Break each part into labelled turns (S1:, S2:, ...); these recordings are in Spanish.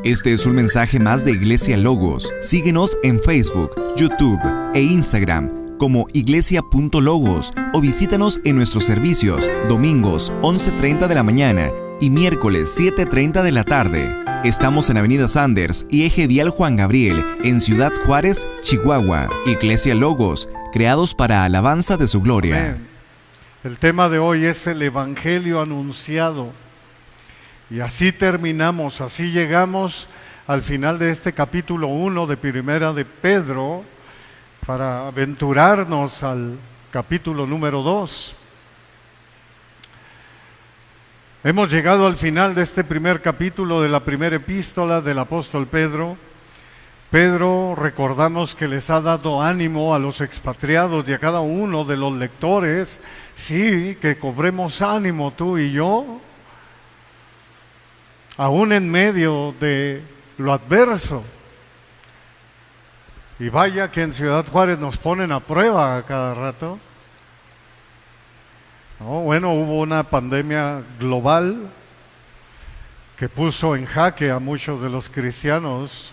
S1: Este es un mensaje más de Iglesia Logos. Síguenos en Facebook, YouTube e Instagram como iglesia.logos o visítanos en nuestros servicios domingos 11:30 de la mañana y miércoles 7:30 de la tarde. Estamos en Avenida Sanders y Eje Vial Juan Gabriel, en Ciudad Juárez, Chihuahua. Iglesia Logos, creados para alabanza de su gloria.
S2: Amén. El tema de hoy es el Evangelio anunciado. Y así terminamos, así llegamos al final de este capítulo 1 de Primera de Pedro, para aventurarnos al capítulo número 2. Hemos llegado al final de este primer capítulo de la primera epístola del apóstol Pedro. Pedro, recordamos que les ha dado ánimo a los expatriados y a cada uno de los lectores, sí, que cobremos ánimo tú y yo, aún en medio de lo adverso. Y vaya que en Ciudad Juárez nos ponen a prueba a cada rato. Bueno, hubo una pandemia global que puso en jaque a muchos de los cristianos.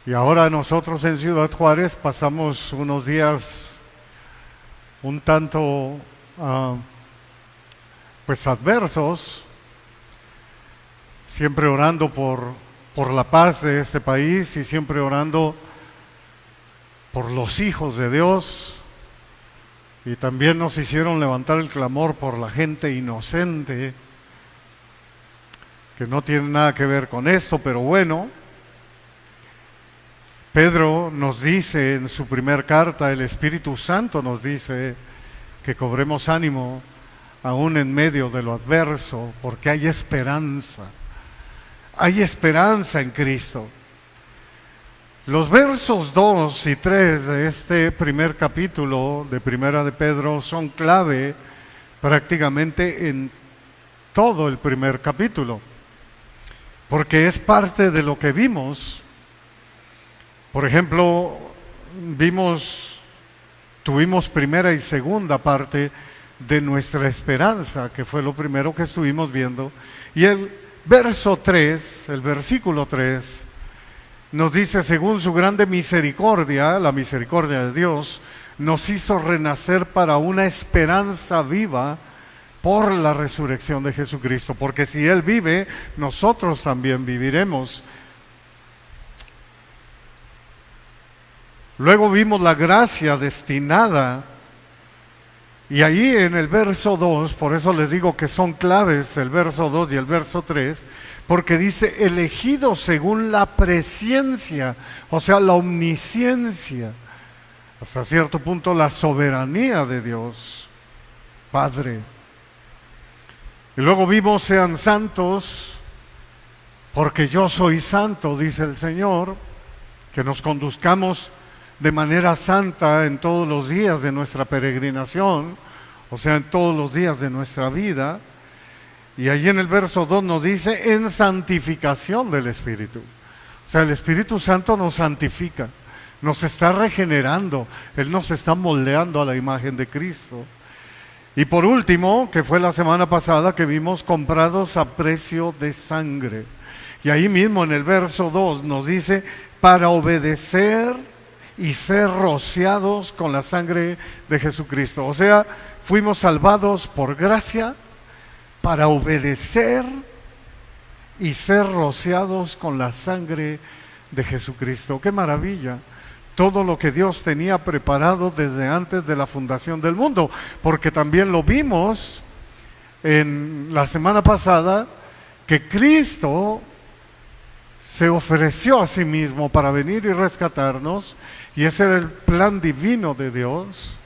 S2: Y ahora nosotros en Ciudad Juárez pasamos unos días un tanto adversos, siempre orando por la paz de este país y siempre orando por los hijos de Dios. Y también nos hicieron levantar el clamor por la gente inocente, que no tiene nada que ver con esto, pero bueno. Pedro nos dice en su primer carta, el Espíritu Santo nos dice que cobremos ánimo aún en medio de lo adverso, porque hay esperanza. Hay esperanza en Cristo. Los versos 2 y 3 de este primer capítulo de Primera de Pedro son clave prácticamente en todo el primer capítulo, porque es parte de lo que vimos. Por ejemplo, tuvimos primera y segunda parte de nuestra esperanza, que fue lo primero que estuvimos viendo, y el verso 3, el versículo 3, nos dice: según su grande misericordia, la misericordia de Dios, nos hizo renacer para una esperanza viva por la resurrección de Jesucristo, porque si Él vive, nosotros también viviremos. Luego vimos la gracia destinada, y ahí en el verso 2, por eso les digo que son claves el verso 2 y el verso 3, porque dice elegido según la presciencia, o sea, la omnisciencia, hasta cierto punto la soberanía de Dios, Padre. Y luego vimos sean santos, porque yo soy santo, dice el Señor, que nos conduzcamos de manera santa en todos los días de nuestra peregrinación, o sea, en todos los días de nuestra vida. Y allí en el verso 2 nos dice en santificación del Espíritu. O sea, el Espíritu Santo nos santifica, nos está regenerando, Él nos está moldeando a la imagen de Cristo. Y por último, que fue la semana pasada que vimos, comprados a precio de sangre. Y ahí mismo en el verso 2 nos dice para obedecer y ser rociados con la sangre de Jesucristo. O sea, fuimos salvados por gracia para obedecer y ser rociados con la sangre de Jesucristo. ¡Qué maravilla! Todo lo que Dios tenía preparado desde antes de la fundación del mundo, porque también lo vimos en la semana pasada, que Cristo se ofreció a sí mismo para venir y rescatarnos, y ese era el plan divino de Dios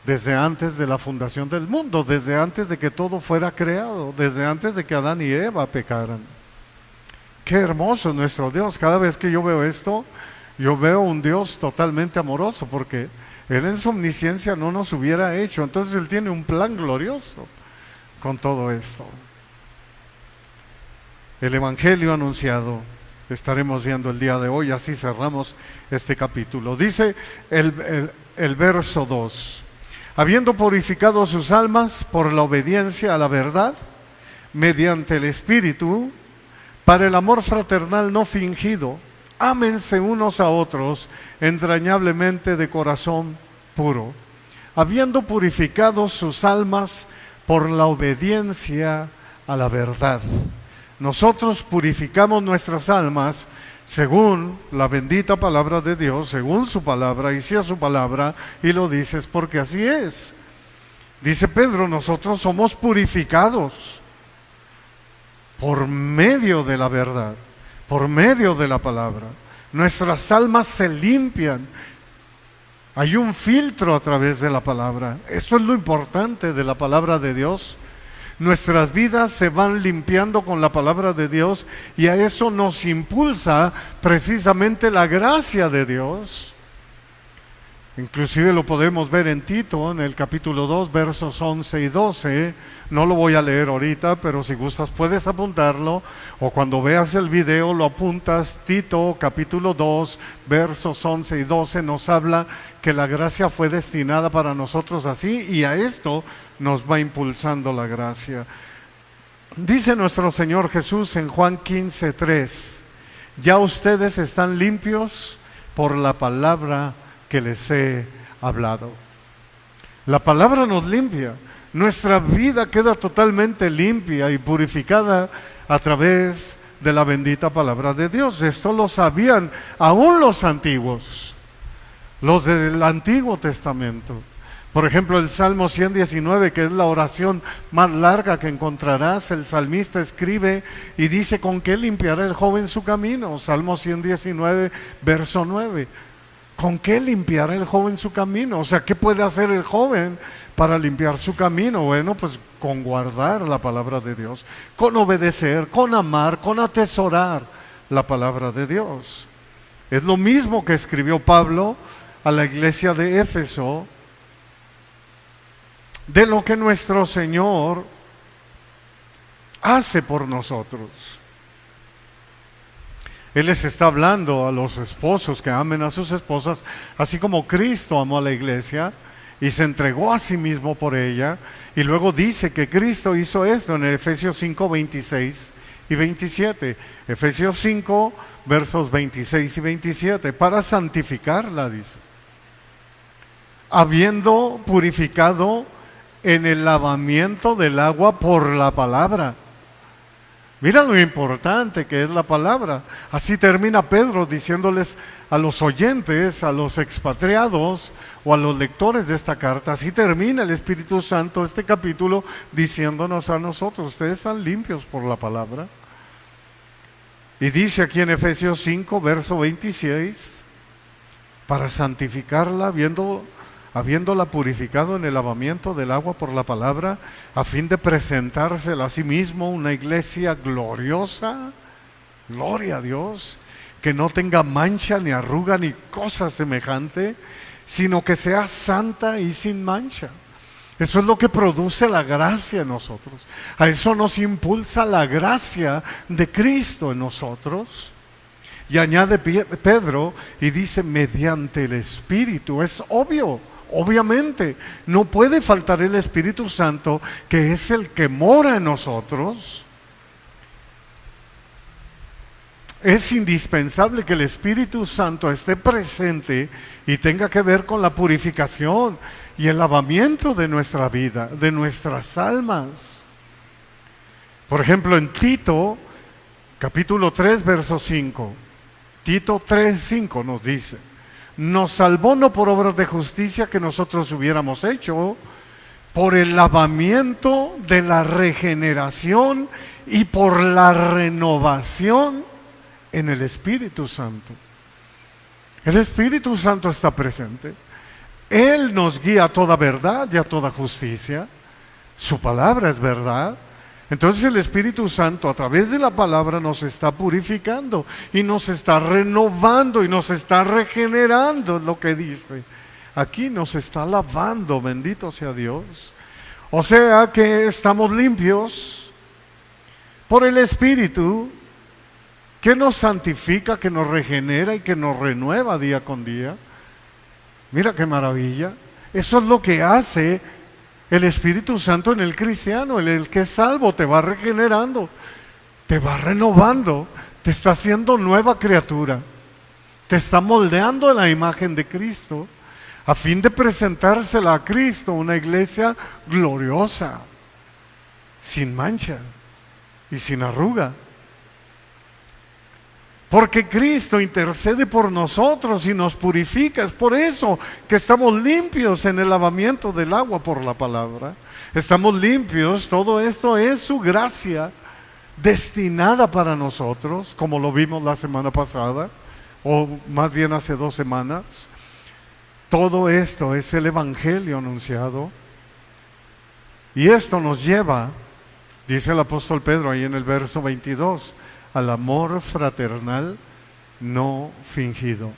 S2: desde antes de la fundación del mundo, desde antes de que todo fuera creado, desde antes de que Adán y Eva pecaran. Qué hermoso es nuestro Dios. Cada vez que yo veo esto, yo veo un Dios totalmente amoroso, porque Él en su omnisciencia no nos hubiera hecho. Entonces Él tiene un plan glorioso con todo esto. El Evangelio anunciado estaremos viendo el día de hoy, así cerramos este capítulo. Dice el verso 2: habiendo purificado sus almas por la obediencia a la verdad, mediante el Espíritu, para el amor fraternal no fingido, ámense unos a otros entrañablemente de corazón puro, habiendo purificado sus almas por la obediencia a la verdad. Nosotros purificamos nuestras almas según la bendita palabra de Dios, según su palabra, y si es su palabra, y lo dices porque así es. Dice Pedro, nosotros somos purificados por medio de la verdad, por medio de la palabra. Nuestras almas se limpian. Hay un filtro a través de la palabra. Esto es lo importante de la palabra de Dios. Nuestras vidas se van limpiando con la palabra de Dios y a eso nos impulsa precisamente la gracia de Dios. Inclusive lo podemos ver en Tito, en el capítulo 2, versos 11 y 12. No lo voy a leer ahorita, pero si gustas puedes apuntarlo, o cuando veas el video lo apuntas. Tito, capítulo 2, versos 11 y 12, nos habla que la gracia fue destinada para nosotros así, y a esto nos va impulsando la gracia. Dice nuestro Señor Jesús en Juan 15:3, ya ustedes están limpios por la palabra que les he hablado. La palabra nos limpia. Nuestra vida queda totalmente limpia y purificada a través de la bendita palabra de Dios. Esto lo sabían aún los antiguos, los del Antiguo Testamento. Por ejemplo, el Salmo 119, que es la oración más larga que encontrarás, el salmista escribe y dice: ¿con qué limpiará el joven su camino? Salmo 119, verso 9. ¿Con qué limpiará el joven su camino? O sea, ¿qué puede hacer el joven para limpiar su camino? Bueno, pues con guardar la palabra de Dios, con obedecer, con amar, con atesorar la palabra de Dios. Es lo mismo que escribió Pablo a la iglesia de Éfeso, de lo que nuestro Señor hace por nosotros. Él les está hablando a los esposos que amen a sus esposas, así como Cristo amó a la iglesia y se entregó a sí mismo por ella. Y luego dice que Cristo hizo esto en Efesios 5, 26 y 27. Efesios 5, versos 26 y 27, para santificarla, dice, habiendo purificado en el lavamiento del agua por la palabra. Mira lo importante que es la palabra. Así termina Pedro diciéndoles a los oyentes, a los expatriados o a los lectores de esta carta. Así termina el Espíritu Santo este capítulo diciéndonos a nosotros: ustedes están limpios por la palabra. Y dice aquí en Efesios 5, verso 26, para santificarla, habiéndola purificado en el lavamiento del agua por la palabra, a fin de presentársela a sí mismo una iglesia gloriosa, gloria a Dios, que no tenga mancha ni arruga ni cosa semejante, sino que sea santa y sin mancha. Eso es lo que produce la gracia en nosotros. A eso nos impulsa la gracia de Cristo en nosotros. Y añade Pedro y dice: mediante el Espíritu. Es obvio. Obviamente, no puede faltar el Espíritu Santo, que es el que mora en nosotros. Es indispensable que el Espíritu Santo esté presente y tenga que ver con la purificación y el lavamiento de nuestra vida, de nuestras almas. Por ejemplo, en Tito, capítulo 3, verso 5. Tito 3, 5 nos dice: nos salvó no por obras de justicia que nosotros hubiéramos hecho, por el lavamiento de la regeneración y por la renovación en el Espíritu Santo. El Espíritu Santo está presente. Él nos guía a toda verdad y a toda justicia. Su palabra es verdad. Entonces el Espíritu Santo a través de la palabra nos está purificando y nos está renovando y nos está regenerando, es lo que dice. Aquí nos está lavando, bendito sea Dios. O sea que estamos limpios por el Espíritu, que nos santifica, que nos regenera y que nos renueva día con día. Mira qué maravilla. Eso es lo que hace el Espíritu Santo en el cristiano. El que es salvo te va regenerando, te va renovando, te está haciendo nueva criatura, te está moldeando a la imagen de Cristo, a fin de presentársela a Cristo, una iglesia gloriosa, sin mancha y sin arruga. Porque Cristo intercede por nosotros y nos purifica. Es por eso que estamos limpios en el lavamiento del agua por la palabra. Estamos limpios, todo esto es su gracia destinada para nosotros, como lo vimos la semana pasada, o más bien hace 2 semanas. Todo esto es el Evangelio anunciado. Y esto nos lleva, dice el apóstol Pedro ahí en el verso 22, al amor fraternal no fingido.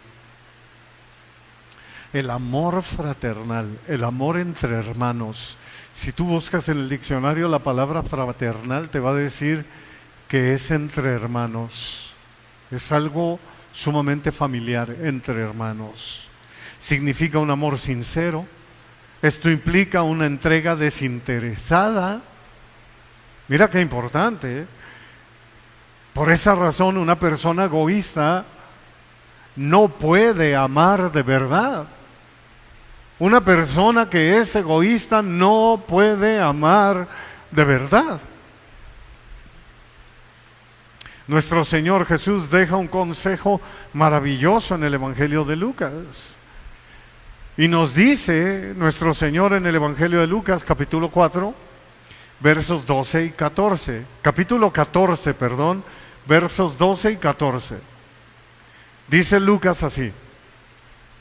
S2: El amor fraternal, el amor entre hermanos. Si tú buscas en el diccionario la palabra fraternal, te va a decir que es entre hermanos. Es algo sumamente familiar, entre hermanos. Significa un amor sincero. Esto implica una entrega desinteresada. Mira qué importante, ¿eh? Por esa razón, una persona egoísta no puede amar de verdad. Una persona que es egoísta no puede amar de verdad. Nuestro Señor Jesús deja un consejo maravilloso en el Evangelio de Lucas. Y nos dice nuestro Señor en el Evangelio de Lucas, capítulo 4, versos 12 y 14. Capítulo 14, perdón, versos 12 y 14. Dice Lucas así,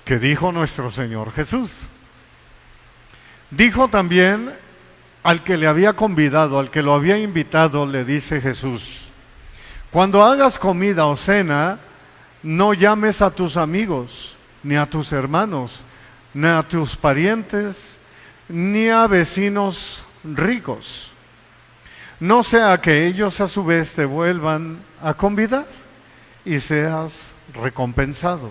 S2: que dijo nuestro Señor Jesús. Dijo también al que le había convidado, al que lo había invitado, le dice Jesús: cuando hagas comida o cena, no llames a tus amigos, ni a tus hermanos, ni a tus parientes, ni a vecinos ricos. No sea que ellos a su vez te vuelvan a convidar y seas recompensado.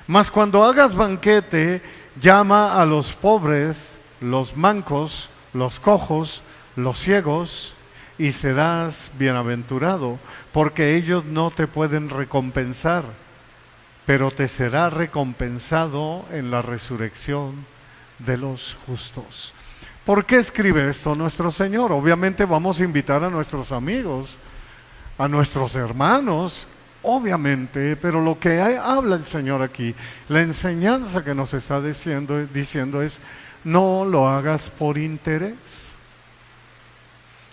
S2: Mas cuando hagas banquete, llama a los pobres, los mancos, los cojos, los ciegos, y serás bienaventurado, porque ellos no te pueden recompensar, pero te será recompensado en la resurrección de los justos. ¿Por qué escribe esto nuestro Señor? Obviamente vamos a invitar a nuestros amigos, a nuestros hermanos, obviamente, pero lo que habla el Señor aquí, la enseñanza que nos está diciendo es: no lo hagas por interés.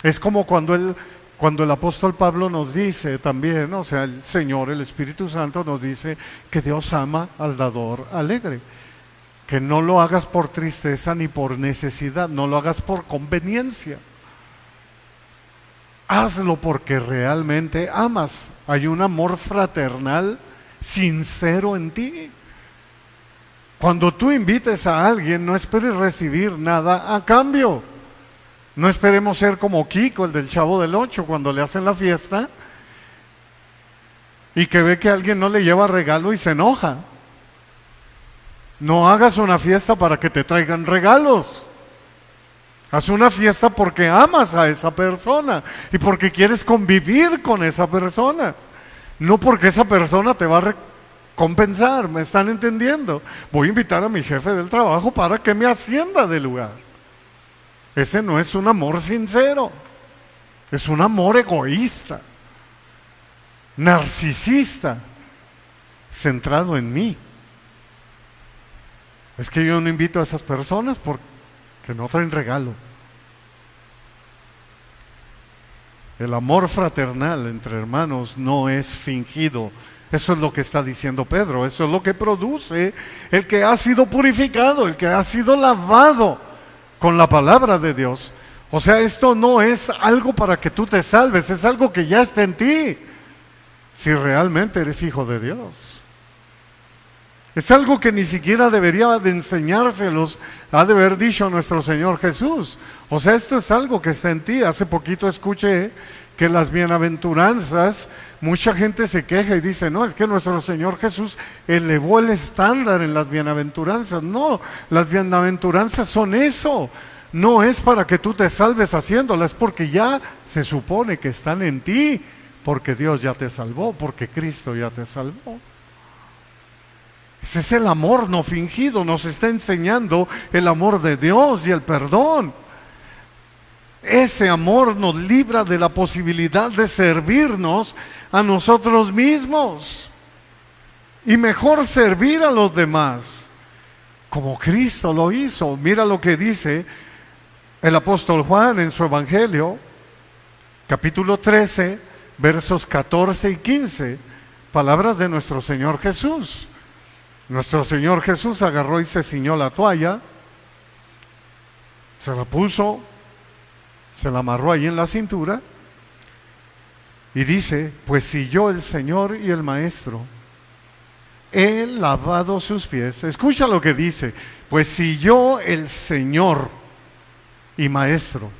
S2: Es como cuando el apóstol Pablo nos dice también, o sea, el Señor, el Espíritu Santo nos dice que Dios ama al dador alegre. Que no lo hagas por tristeza ni por necesidad, no lo hagas por conveniencia. Hazlo porque realmente amas. Hay un amor fraternal sincero en ti. Cuando tú invites a alguien, no esperes recibir nada a cambio. No esperemos ser como Kiko, el del Chavo del Ocho, cuando le hacen la fiesta y que ve que alguien no le lleva regalo y se enoja. No hagas una fiesta para que te traigan regalos. Haz una fiesta porque amas a esa persona y porque quieres convivir con esa persona. No porque esa persona te va a recompensar, ¿me están entendiendo? Voy a invitar a mi jefe del trabajo para que me ascienda de lugar. Ese no es un amor sincero, es un amor egoísta, narcisista, centrado en mí. Es que yo no invito a esas personas porque no traen regalo. El amor fraternal entre hermanos no es fingido. Eso es lo que está diciendo Pedro. Eso es lo que produce el que ha sido purificado, el que ha sido lavado con la palabra de Dios. O sea, esto no es algo para que tú te salves, es algo que ya está en ti, si realmente eres hijo de Dios. Es algo que ni siquiera debería de enseñárselos, ha de haber dicho nuestro Señor Jesús. O sea, esto es algo que está en ti. Hace poquito escuché que las bienaventuranzas, mucha gente se queja y dice: no, es que nuestro Señor Jesús elevó el estándar en las bienaventuranzas. No, las bienaventuranzas son eso. no es para que tú te salves haciéndolas, es porque ya se supone que están en ti, porque Dios ya te salvó, porque Cristo ya te salvó. Ese es el amor no fingido, nos está enseñando el amor de Dios y el perdón. Ese amor nos libra de la posibilidad de servirnos a nosotros mismos. Y mejor servir a los demás, como Cristo lo hizo. Mira lo que dice el apóstol Juan en su Evangelio, capítulo 13, versos 14 y 15, palabras de nuestro Señor Jesús. Nuestro Señor Jesús agarró y se ciñó la toalla, se la puso, se la amarró ahí en la cintura y dice: pues si yo, el Señor y el Maestro, he lavado sus pies. Escucha lo que dice: pues si yo, el Señor y Maestro,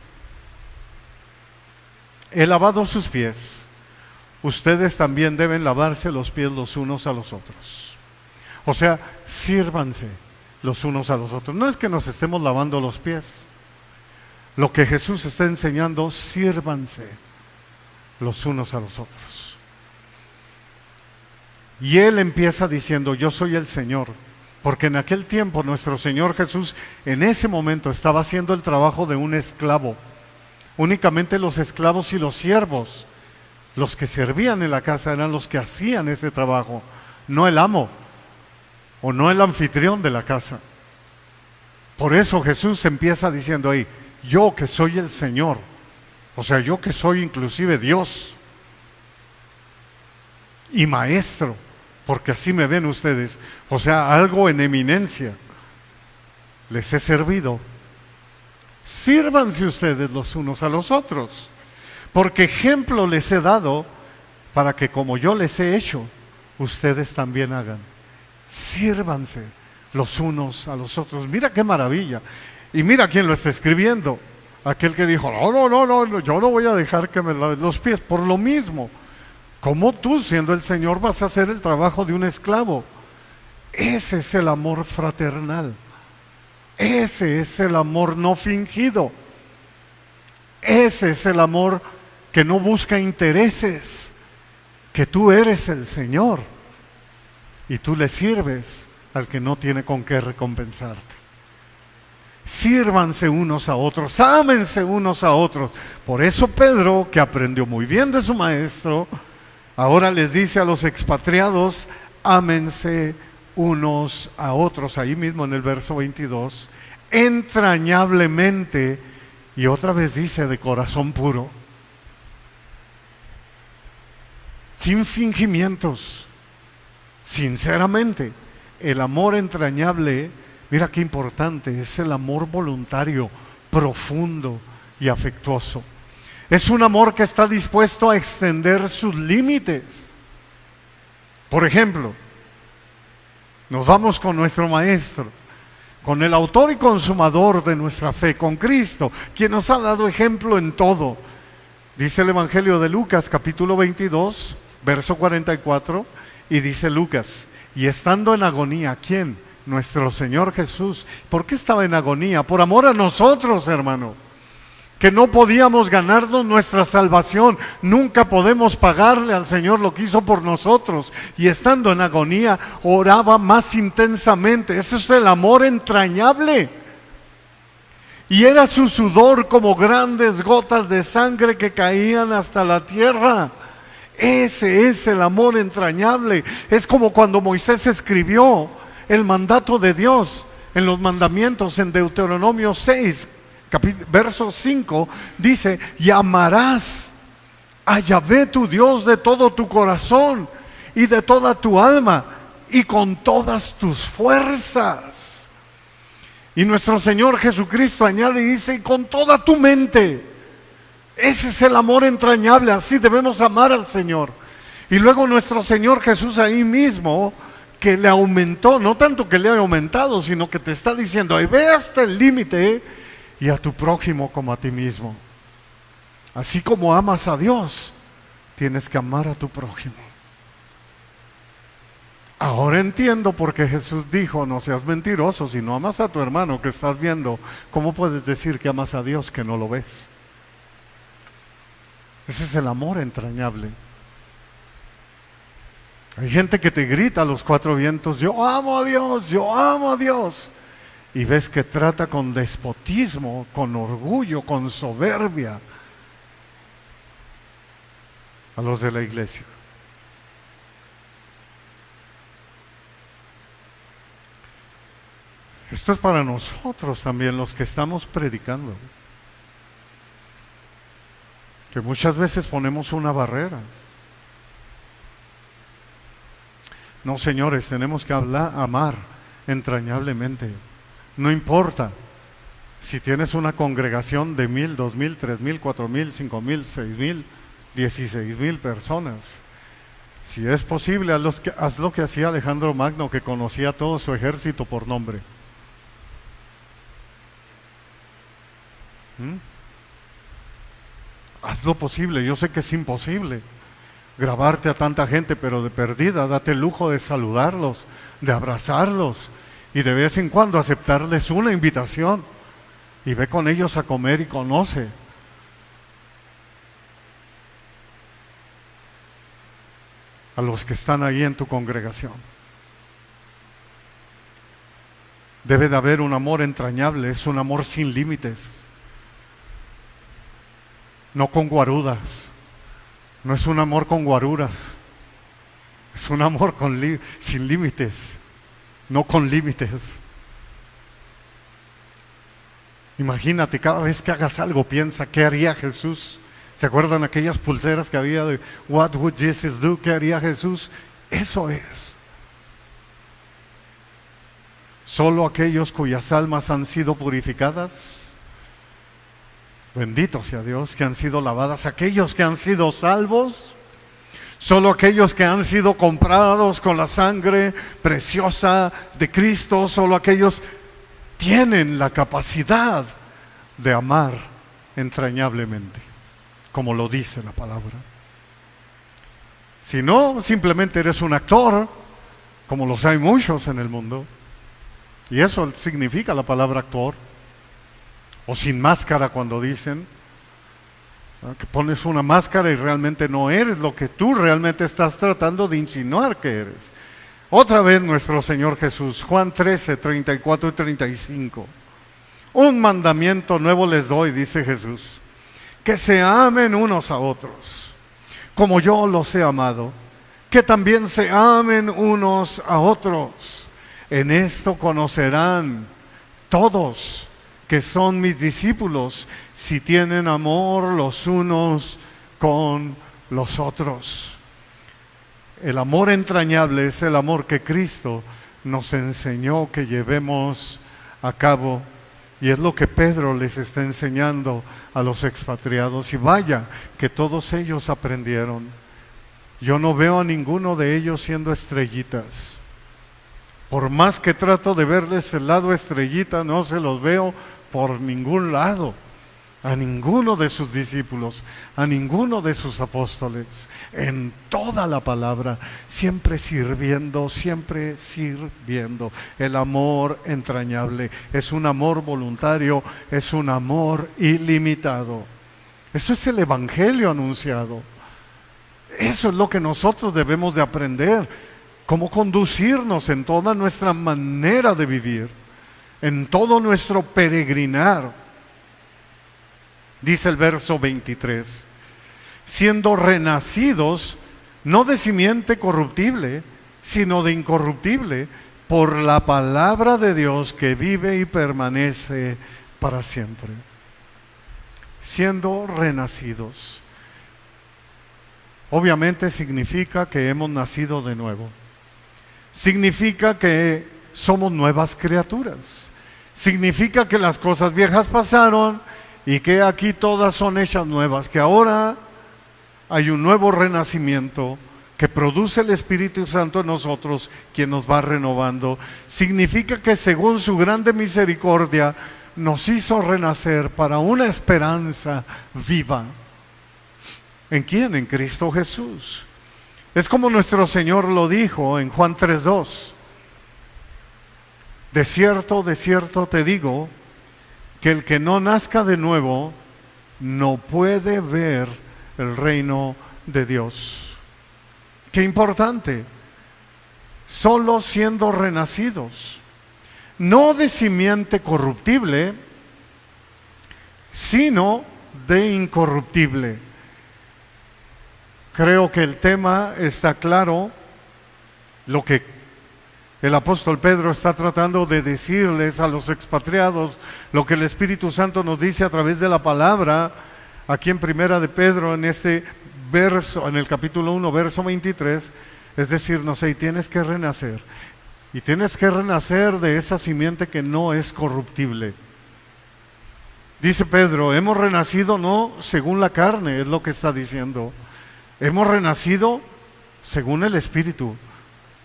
S2: he lavado sus pies, ustedes también deben lavarse los pies los unos a los otros. O sea, sírvanse los unos a los otros. No es que nos estemos lavando los pies. Lo que Jesús está enseñando: sírvanse los unos a los otros. Y Él empieza diciendo: yo soy el Señor. Porque en aquel tiempo nuestro Señor Jesús en ese momento estaba haciendo el trabajo de un esclavo. Únicamente los esclavos y los siervos, los que servían en la casa, eran los que hacían ese trabajo, no el amo o no el anfitrión de la casa. Por eso Jesús empieza diciendo ahí: yo que soy el Señor, o sea, yo que soy inclusive Dios y Maestro, porque así me ven ustedes, o sea, algo en eminencia, les he servido. Sírvanse ustedes los unos a los otros, porque ejemplo les he dado para que como yo les he hecho, ustedes también hagan. Sírvanse los unos a los otros. Mira qué maravilla. Y mira quién lo está escribiendo. Aquel que dijo: no, yo no voy a dejar que me laven los pies. Por lo mismo, como tú, siendo el Señor, vas a hacer el trabajo de un esclavo. Ese es el amor fraternal. Ese es el amor no fingido. Ese es el amor que no busca intereses, que tú eres el Señor y tú le sirves al que no tiene con qué recompensarte. Sírvanse unos a otros, ámense unos a otros. Por eso Pedro, que aprendió muy bien de su maestro, ahora les dice a los expatriados: ámense unos a otros. Ahí mismo en el verso 22, entrañablemente, y otra vez dice: de corazón puro, sin fingimientos, sinceramente. El amor entrañable, mira qué importante, es el amor voluntario, profundo y afectuoso. Es un amor que está dispuesto a extender sus límites. Por ejemplo, nos vamos con nuestro Maestro, con el autor y consumador de nuestra fe, con Cristo, quien nos ha dado ejemplo en todo. Dice el Evangelio de Lucas, capítulo 22, verso 44, y dice Lucas: y estando en agonía, ¿quién? Nuestro Señor Jesús. ¿Por qué estaba en agonía? Por amor a nosotros, hermano. Que no podíamos ganarnos nuestra salvación. Nunca podemos pagarle al Señor lo que hizo por nosotros. Y estando en agonía, oraba más intensamente. Ese es el amor entrañable. Y era su sudor como grandes gotas de sangre que caían hasta la tierra. Ese es el amor entrañable. Es como cuando Moisés escribió el mandato de Dios en los mandamientos en Deuteronomio 6, verso 5, dice: y amarás a Yahvé tu Dios de todo tu corazón y de toda tu alma y con todas tus fuerzas. Y nuestro Señor Jesucristo añade y dice: y con toda tu mente. Ese es el amor entrañable, así debemos amar al Señor. Y luego nuestro Señor Jesús ahí mismo, que le aumentó, no tanto que le haya aumentado, sino que te está diciendo: ahí ve hasta el límite, y a tu prójimo como a ti mismo. Así como amas a Dios, tienes que amar a tu prójimo. Ahora entiendo por qué Jesús dijo, no seas mentiroso, si no amas a tu hermano que estás viendo, ¿cómo puedes decir que amas a Dios que no lo ves? Ese es el amor entrañable. Hay gente que te grita a los cuatro vientos, yo amo a Dios, yo amo a Dios. Y ves que trata con despotismo, con orgullo, con soberbia a los de la iglesia. Esto es para nosotros también, los que estamos predicando, que muchas veces ponemos una barrera. No, señores, tenemos que amar entrañablemente. No importa si tienes una congregación de 1,000, 2,000, 3,000, 4,000, 5,000, 6,000, 16,000 personas. Si es posible, haz lo que hacía Alejandro Magno, que conocía todo su ejército por nombre. Haz lo posible. Yo sé que es imposible grabarte a tanta gente, pero de perdida, date el lujo de saludarlos, de abrazarlos y de vez en cuando aceptarles una invitación y ve con ellos a comer y conoce. A los que están ahí en tu congregación. Debe de haber un amor entrañable, es un amor sin límites, no con guarudas. No es un amor con guaruras, es un amor sin límites, no con límites. Imagínate, cada vez que hagas algo, piensa, ¿qué haría Jesús? ¿Se acuerdan aquellas pulseras que había de What would Jesus do? ¿Qué haría Jesús? Eso es. Solo aquellos cuyas almas han sido purificadas, bendito sea Dios, que han sido lavadas, aquellos que han sido salvos, solo aquellos que han sido comprados con la sangre preciosa de Cristo, solo aquellos tienen la capacidad de amar entrañablemente, como lo dice la palabra. Si no, simplemente eres un actor, como los hay muchos en el mundo, y eso significa la palabra actor. O sin máscara, cuando dicen que pones una máscara y realmente no eres lo que tú realmente estás tratando de insinuar que eres. Otra vez nuestro Señor Jesús, Juan 13, 34 y 35. Un mandamiento nuevo les doy, dice Jesús, que se amen unos a otros, como yo los he amado, que también se amen unos a otros. En esto conocerán todos que son mis discípulos, si tienen amor los unos con los otros. El amor entrañable es el amor que Cristo nos enseñó que llevemos a cabo, y es lo que Pedro les está enseñando a los expatriados. Y vaya que todos ellos aprendieron. Yo no veo a ninguno de ellos siendo estrellitas. Por más que trato de verles el lado estrellita, no se los veo por ningún lado, a ninguno de sus discípulos, a ninguno de sus apóstoles, en toda la palabra, siempre sirviendo, siempre sirviendo. El amor entrañable es un amor voluntario, es un amor ilimitado. Eso es el evangelio anunciado. Eso es lo que nosotros debemos de aprender, cómo conducirnos en toda nuestra manera de vivir, en todo nuestro peregrinar. Dice el verso 23, siendo renacidos, no de simiente corruptible, sino de incorruptible, por la palabra de Dios que vive y permanece para siempre. Siendo renacidos, obviamente significa que hemos nacido de nuevo. Significa que somos nuevas criaturas. Significa que las cosas viejas pasaron y que aquí todas son hechas nuevas, que ahora hay un nuevo renacimiento que produce el Espíritu Santo en nosotros, quien nos va renovando. Significa que según su grande misericordia nos hizo renacer para una esperanza viva. ¿En quién? En Cristo Jesús. Es como nuestro Señor lo dijo en Juan 3:2. De cierto te digo, que el que no nazca de nuevo no puede ver el reino de Dios. Qué importante. Solo siendo renacidos, no de simiente corruptible, sino de incorruptible. Creo que el tema está claro. Lo que el apóstol Pedro está tratando de decirles a los expatriados, lo que el Espíritu Santo nos dice a través de la palabra, aquí en Primera de Pedro, en este verso, en el capítulo 1, verso 23, es decirnos, hey, tienes que renacer, y tienes que renacer de esa simiente que no es corruptible. Dice Pedro, hemos renacido no según la carne, es lo que está diciendo. Hemos renacido según el Espíritu,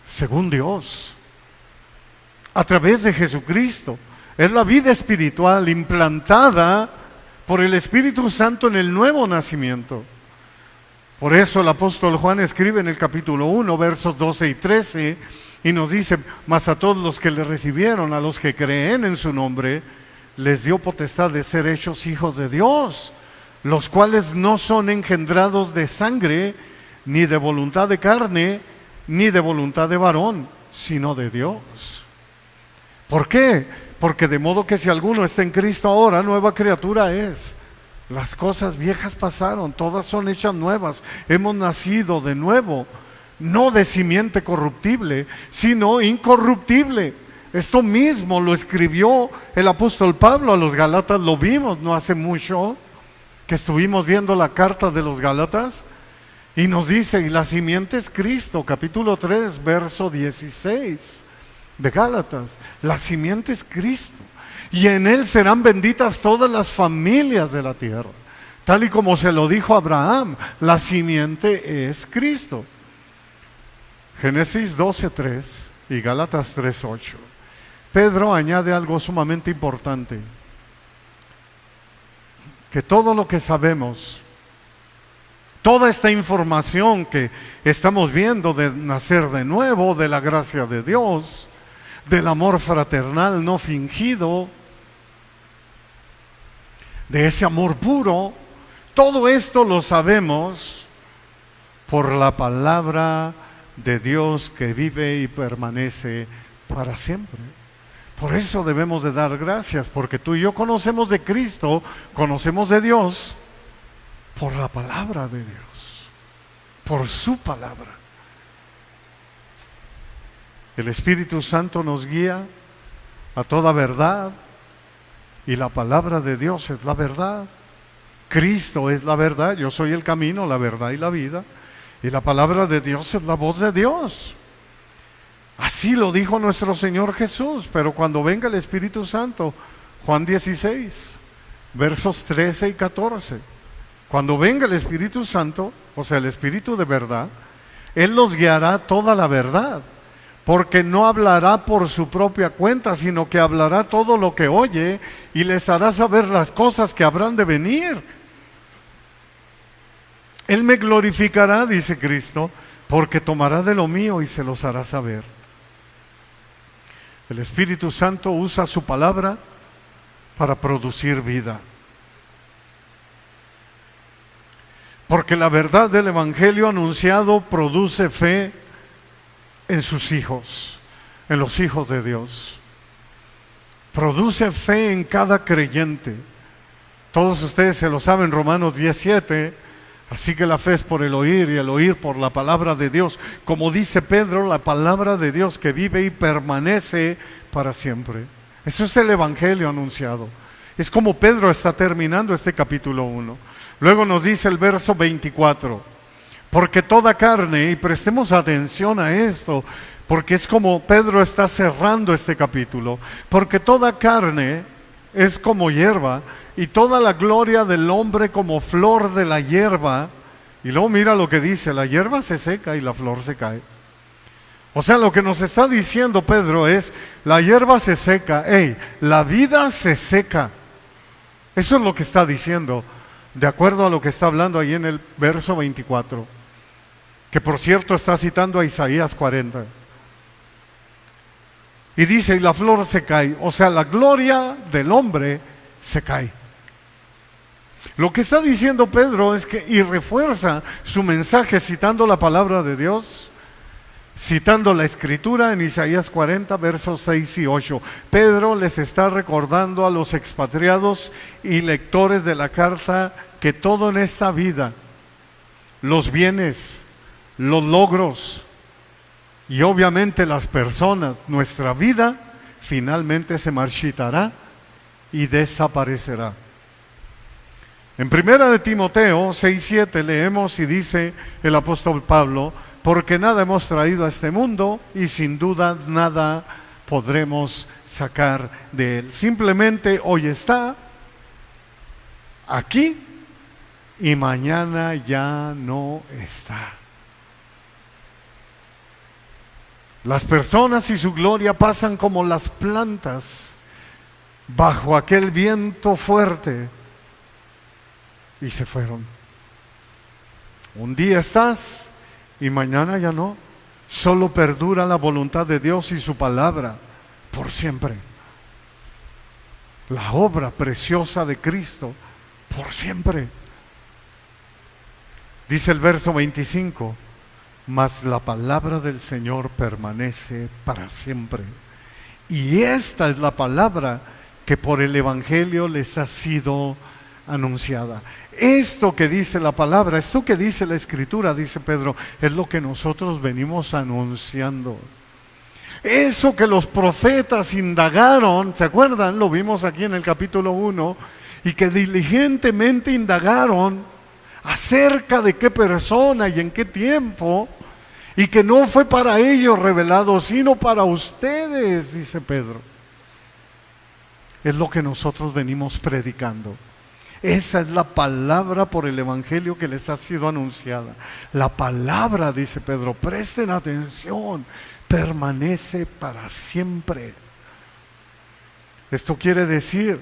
S2: según Dios, a través de Jesucristo. Es la vida espiritual implantada por el Espíritu Santo en el nuevo nacimiento. Por eso el apóstol Juan escribe en el capítulo 1, versos 12 y 13, y nos dice, mas a todos los que le recibieron, a los que creen en su nombre, les dio potestad de ser hechos hijos de Dios, los cuales no son engendrados de sangre, ni de voluntad de carne, ni de voluntad de varón, sino de Dios. ¿Por qué? Porque de modo que si alguno está en Cristo ahora, nueva criatura es. Las cosas viejas pasaron, todas son hechas nuevas. Hemos nacido de nuevo, no de simiente corruptible, sino incorruptible. Esto mismo lo escribió el apóstol Pablo a los Gálatas, lo vimos no hace mucho, que estuvimos viendo la carta de los Gálatas, y nos dice, y la simiente es Cristo, capítulo 3, verso 16 de Gálatas. La simiente es Cristo, y en él serán benditas todas las familias de la tierra, tal y como se lo dijo a Abraham, la simiente es Cristo. Génesis 12:3 y Gálatas 3:8. Pedro añade algo sumamente importante, que todo lo que sabemos, toda esta información que estamos viendo de nacer de nuevo, de la gracia de Dios, del amor fraternal no fingido, de ese amor puro, todo esto lo sabemos por la palabra de Dios que vive y permanece para siempre. Por eso debemos de dar gracias, porque tú y yo conocemos de Cristo, conocemos de Dios por la palabra de Dios, por su palabra. El Espíritu Santo nos guía a toda verdad, y la palabra de Dios es la verdad. Cristo es la verdad, yo soy el camino, la verdad y la vida, y la palabra de Dios es la voz de Dios. Así lo dijo nuestro Señor Jesús. Pero cuando venga el Espíritu Santo, Juan 16, versos 13 y 14, cuando venga el Espíritu Santo, o sea, el Espíritu de verdad, Él los guiará a toda la verdad, porque no hablará por su propia cuenta, sino que hablará todo lo que oye y les hará saber las cosas que habrán de venir. Él me glorificará, dice Cristo, porque tomará de lo mío y se los hará saber. El Espíritu Santo usa su palabra para producir vida. Porque la verdad del Evangelio anunciado produce fe en sus hijos, en los hijos de Dios. Produce fe en cada creyente. Todos ustedes se lo saben, Romanos 10:7. Así que la fe es por el oír, y el oír por la palabra de Dios. Como dice Pedro, la palabra de Dios que vive y permanece para siempre. Eso es el Evangelio anunciado. Es como Pedro está terminando este capítulo 1. Luego nos dice el verso 24, porque toda carne, y prestemos atención a esto, porque es como Pedro está cerrando este capítulo, porque toda carne es como hierba, y toda la gloria del hombre como flor de la hierba. Y luego mira lo que dice, la hierba se seca y la flor se cae. O sea, lo que nos está diciendo Pedro es, la hierba se seca, la vida se seca. Eso es lo que está diciendo, de acuerdo a lo que está hablando ahí en el verso 24. que por cierto está citando a Isaías 40. Y dice, y la flor se cae, o sea, la gloria del hombre se cae. Lo que está diciendo Pedro es que, y refuerza su mensaje citando la palabra de Dios, citando la escritura en Isaías 40, versos 6 y 8. Pedro les está recordando a los expatriados y lectores de la carta que todo en esta vida, los bienes, los logros y obviamente las personas, nuestra vida finalmente se marchitará y desaparecerá. En 1 de Timoteo 6:7 leemos y dice el apóstol Pablo, porque nada hemos traído a este mundo y sin duda nada podremos sacar de él. Simplemente hoy está aquí y mañana ya no está. Las personas y su gloria pasan como las plantas bajo aquel viento fuerte y se fueron. Un día estás y mañana ya no. Solo perdura la voluntad de Dios y su palabra por siempre. La obra preciosa de Cristo por siempre. Dice el verso 25, mas la palabra del Señor permanece para siempre. Y esta es la palabra que por el Evangelio les ha sido anunciada. Esto que dice la palabra, esto que dice la Escritura, dice Pedro, es lo que nosotros venimos anunciando. Eso que los profetas indagaron, ¿se acuerdan? Lo vimos aquí en el capítulo 1, y que diligentemente indagaron acerca de qué persona y en qué tiempo, y que no fue para ellos revelado, sino para ustedes, dice Pedro. Es lo que nosotros venimos predicando. Esa es la palabra por el Evangelio que les ha sido anunciada. La palabra, dice Pedro, presten atención, permanece para siempre. Esto quiere decir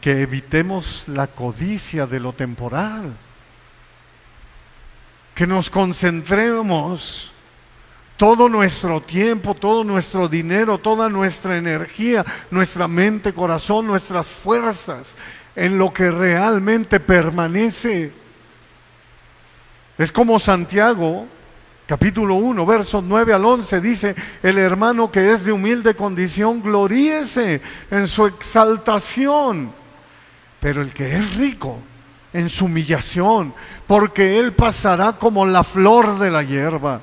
S2: que evitemos la codicia de lo temporal, que nos concentremos todo nuestro tiempo, todo nuestro dinero, toda nuestra energía, nuestra mente, corazón, nuestras fuerzas en lo que realmente permanece. Es como Santiago, capítulo 1, versos 9 al 11, dice, el hermano que es de humilde condición, gloríese en su exaltación, pero el que es rico, en su humillación, porque él pasará como la flor de la hierba.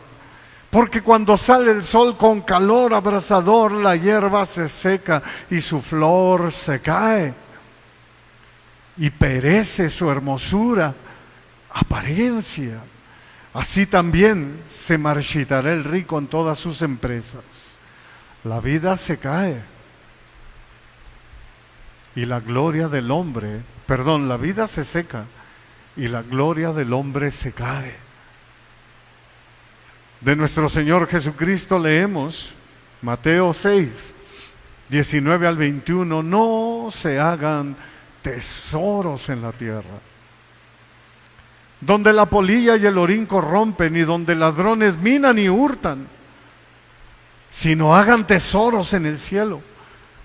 S2: Porque cuando sale el sol con calor abrasador, la hierba se seca y su flor se cae. Y perece su hermosura, apariencia. Así también se marchitará el rico en todas sus empresas. La vida se cae. Y la gloria del hombre, la vida se seca y la gloria del hombre se cae. De nuestro Señor Jesucristo leemos, Mateo 6, 19 al 21, no se hagan tesoros en la tierra, donde la polilla y el orín corrompen y donde ladrones minan y hurtan, sino hagan tesoros en el cielo,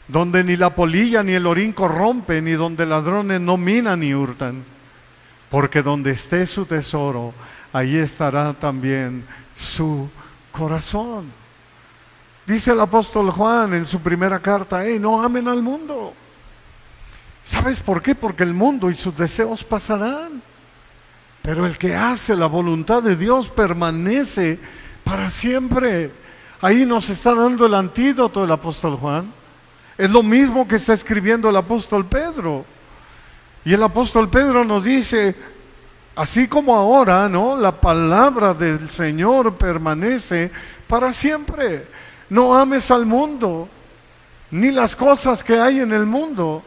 S2: donde ni la polilla ni el orín corrompen y donde ladrones no minan ni hurtan, porque donde esté su tesoro, ahí estará también su corazón. Dice el apóstol Juan en su primera carta, no amen al mundo. ¿Sabes por qué? Porque el mundo y sus deseos pasarán, pero el que hace la voluntad de Dios permanece para siempre. Ahí nos está dando el antídoto el apóstol Juan. Es lo mismo que está escribiendo el apóstol Pedro. Y el apóstol Pedro nos dice, así como ahora, ¿no? La palabra del Señor permanece para siempre. No ames al mundo, ni las cosas que hay en el mundo,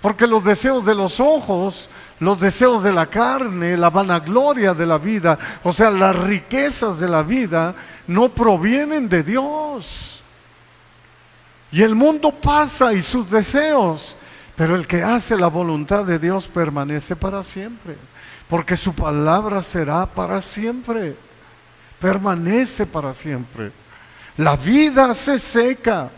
S2: porque los deseos de los ojos, los deseos de la carne, la vanagloria de la vida, o sea, las riquezas de la vida, no provienen de Dios. Y el mundo pasa y sus deseos, pero el que hace la voluntad de Dios permanece para siempre, porque su palabra será para siempre. permanece para siempre. La vida se seca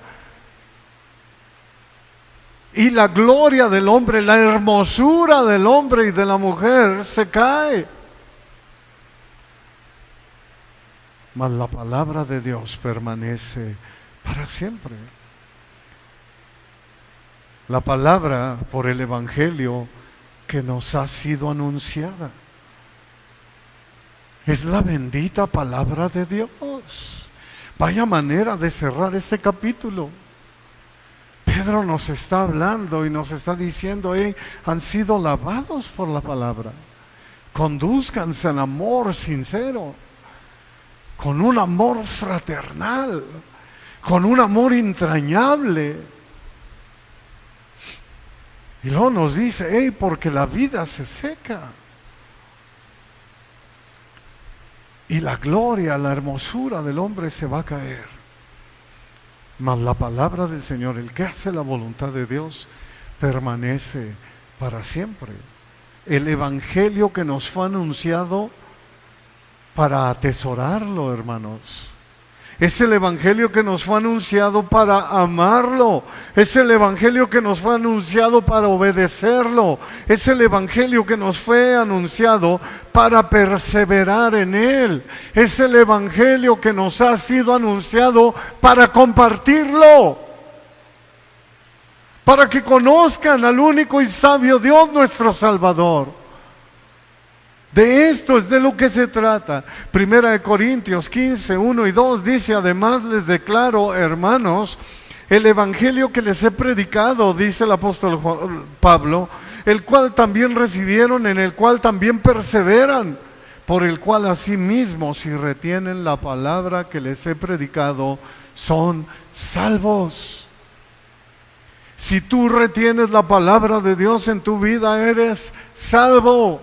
S2: y la gloria del hombre, la hermosura del hombre y de la mujer se cae. Mas la palabra de Dios permanece para siempre. La palabra por el Evangelio que nos ha sido anunciada es la bendita palabra de Dios. Vaya manera de cerrar este capítulo. Pedro nos está hablando y nos está diciendo, han sido lavados por la palabra. Condúzcanse en amor sincero, con un amor fraternal, con un amor entrañable. Y luego nos dice, porque la vida se seca. Y la gloria, la hermosura del hombre se va a caer. Mas la palabra del Señor, el que hace la voluntad de Dios, permanece para siempre. El Evangelio que nos fue anunciado para atesorarlo, hermanos. Es el Evangelio que nos fue anunciado para amarlo. Es el Evangelio que nos fue anunciado para obedecerlo. Es el Evangelio que nos fue anunciado para perseverar en él. Es el Evangelio que nos ha sido anunciado para compartirlo. Para que conozcan al único y sabio Dios, nuestro Salvador. De esto es de lo que se trata. Primera de Corintios 15, 1 y 2 dice, además les declaro, hermanos, el evangelio que les he predicado, dice el apóstol Pablo, el cual también recibieron, en el cual también perseveran, por el cual asimismo, si retienen la palabra que les he predicado, son salvos. Si tú retienes la palabra de Dios en tu vida, eres salvo.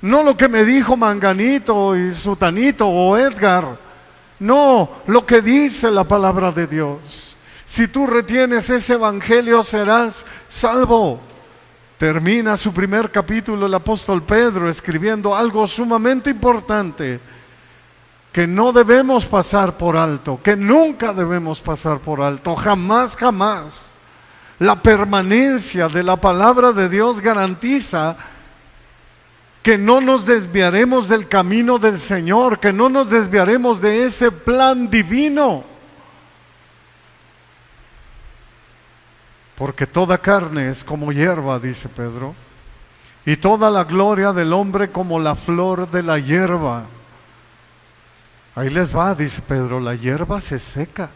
S2: No lo que me dijo Manganito y Sutanito o Edgar. No, lo que dice la palabra de Dios. Si tú retienes ese evangelio, serás salvo. Termina su primer capítulo el apóstol Pedro escribiendo algo sumamente importante que no debemos pasar por alto, que nunca debemos pasar por alto, jamás, jamás. La permanencia de la palabra de Dios garantiza que no nos desviaremos del camino del Señor, que no nos desviaremos de ese plan divino. Porque toda carne es como hierba, dice Pedro, y toda la gloria del hombre como la flor de la hierba. Ahí les va, dice Pedro, la hierba se seca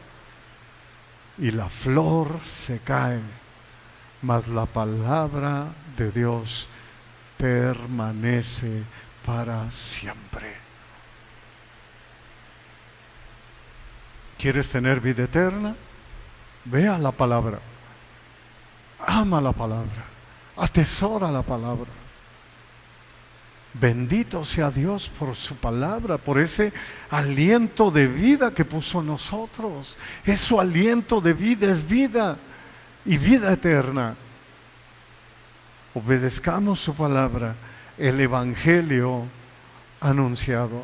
S2: y la flor se cae, mas la palabra de Dios permanece para siempre. ¿Quieres tener vida eterna? Ve a la palabra, ama la palabra, atesora la palabra. Bendito sea Dios por su palabra, por ese aliento de vida que puso en nosotros. Es su aliento de vida, es vida y vida eterna. Obedezcamos su palabra, el evangelio anunciado.